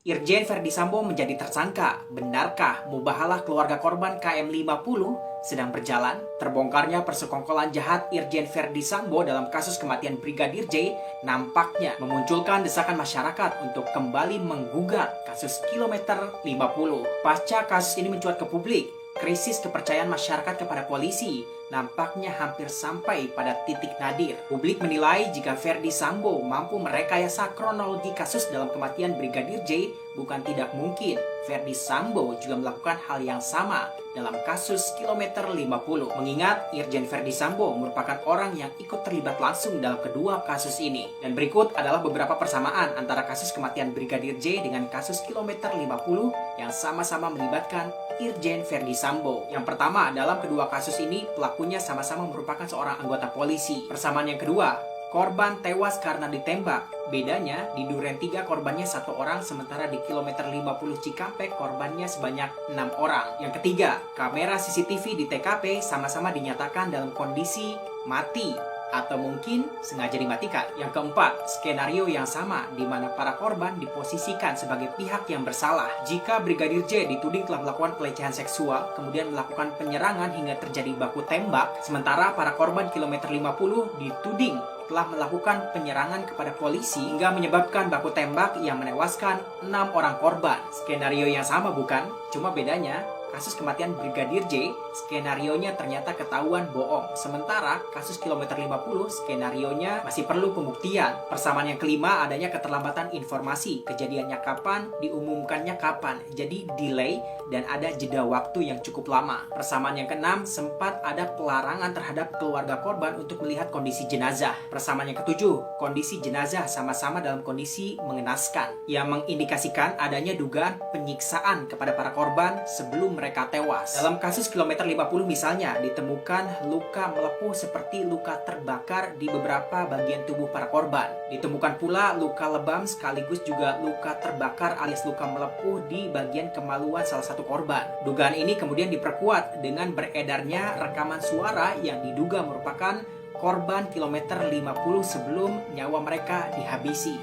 Irjen Verdi Sambo menjadi tersangka. Benarkah mubahalah keluarga korban KM50 sedang berjalan? Terbongkarnya persekongkolan jahat Irjen Verdi Sambo dalam kasus kematian Brigadir J nampaknya memunculkan desakan masyarakat untuk kembali menggugat kasus kilometer 50. Pasca kasus ini mencuat ke publik, krisis kepercayaan masyarakat kepada polisi nampaknya hampir sampai pada titik nadir. Publik menilai jika Verdi Sambo mampu merekayasa kronologi kasus dalam kematian Brigadir J, bukan tidak mungkin Verdi Sambo juga melakukan hal yang sama dalam kasus kilometer 50. Mengingat Irjen Verdi Sambo merupakan orang yang ikut terlibat langsung dalam kedua kasus ini. Dan berikut adalah beberapa persamaan antara kasus kematian Brigadir J dengan kasus kilometer 50 yang sama-sama melibatkan Irjen Verdi Sambo. Yang pertama, dalam kedua kasus ini pelakunya sama-sama merupakan seorang anggota polisi. Persamaan yang kedua, korban tewas karena ditembak. Bedanya, di Duren 3 korbannya 1 orang, sementara di kilometer 50 Cikampek korbannya sebanyak 6 orang. Yang ketiga, kamera CCTV di TKP sama-sama dinyatakan dalam kondisi mati atau mungkin sengaja dimatikan. Yang keempat, skenario yang sama di mana para korban diposisikan sebagai pihak yang bersalah. Jika Brigadir J dituding telah melakukan pelecehan seksual, kemudian melakukan penyerangan hingga terjadi baku tembak, sementara para korban kilometer 50 dituding telah melakukan penyerangan kepada polisi hingga menyebabkan baku tembak yang menewaskan 6 orang korban. Skenario yang sama bukan? Cuma bedanya, kasus kematian Brigadir J, skenarionya ternyata ketahuan bohong. Sementara kasus kilometer 50, skenarionya masih perlu pembuktian. Persamaan yang kelima, adanya keterlambatan informasi. Kejadiannya kapan, diumumkannya kapan. Jadi delay dan ada jeda waktu yang cukup lama. Persamaan yang keenam, sempat ada pelarangan terhadap keluarga korban untuk melihat kondisi jenazah. Persamaan yang ketujuh, kondisi jenazah sama-sama dalam kondisi mengenaskan, yang mengindikasikan adanya dugaan penyiksaan kepada para korban sebelum mereka tewas. Dalam kasus kilometer 50 misalnya, ditemukan luka melepuh seperti luka terbakar di beberapa bagian tubuh para korban. Ditemukan pula luka lebam sekaligus juga luka terbakar alias luka melepuh di bagian kemaluan salah satu korban. Dugaan ini kemudian diperkuat dengan beredarnya rekaman suara yang diduga merupakan korban kilometer 50 sebelum nyawa mereka dihabisi.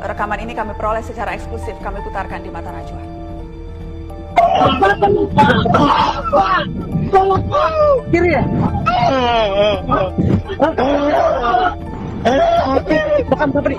Rekaman ini kami peroleh secara eksklusif, kami putarkan di Mata Najwa. Kiri ya? Bukan Sabri.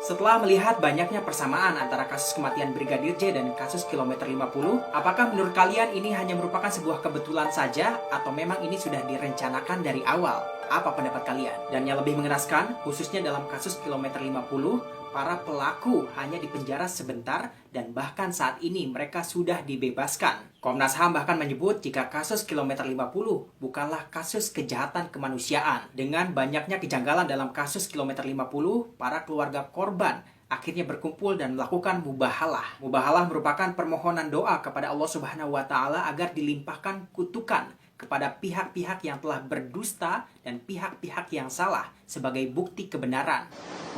Setelah melihat banyaknya persamaan antara kasus kematian Brigadir J dan kasus kilometer 50, apakah menurut kalian ini hanya merupakan sebuah kebetulan saja atau memang ini sudah direncanakan dari awal? Apa pendapat kalian? Dan yang lebih mengenaskan, khususnya dalam kasus kilometer 50, para pelaku hanya dipenjara sebentar dan bahkan saat ini mereka sudah dibebaskan. Komnas HAM bahkan menyebut jika kasus kilometer 50 bukanlah kasus kejahatan kemanusiaan. Dengan banyaknya kejanggalan dalam kasus kilometer 50, para keluarga korban akhirnya berkumpul dan melakukan mubahalah. Mubahalah merupakan permohonan doa kepada Allah Subhanahu wa Ta'ala agar dilimpahkan kutukan kepada pihak-pihak yang telah berdusta dan pihak-pihak yang salah sebagai bukti kebenaran.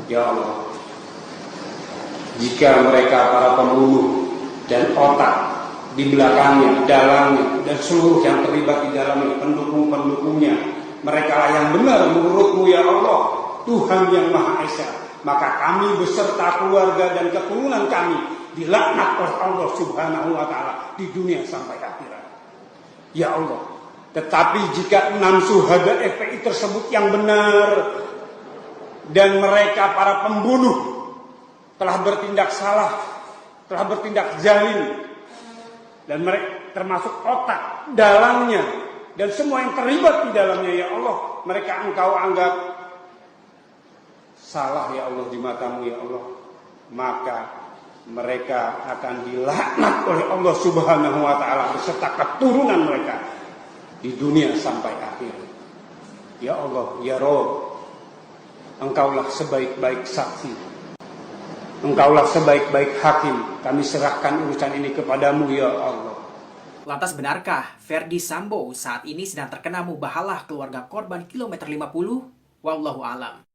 Ya Allah, jika mereka para pembunuh dan otak di belakangnya, dalamnya, dan seluruh yang terlibat di dalamnya, pendukung-pendukungnya, mereka lah yang benar menurut-Mu ya Allah, Tuhan yang Maha Esa, maka kami beserta keluarga dan keturunan kami dilaknat oleh Allah Subhanahu wa Ta'ala di dunia sampai akhirat. Ya Allah, tetapi jika 6 syuhada FPI tersebut yang benar dan mereka para pembunuh telah bertindak salah, telah bertindak zalim, dan mereka termasuk otak, dalangnya, dan semua yang terlibat di dalamnya, ya Allah, mereka Engkau anggap salah, ya Allah, di mata-Mu, ya Allah, maka mereka akan dilaknat oleh Allah Subhanahu wa Ta'ala beserta keturunan mereka di dunia sampai akhir. Ya Allah, ya Rabb, Engkaulah sebaik-baik saksi, Engkaulah sebaik-baik hakim. Kami serahkan urusan ini kepadamu, ya Allah. Lantas benarkah Verdi Sambo saat ini sedang terkena mubahalah keluarga korban kilometer 50? Wallahu alam.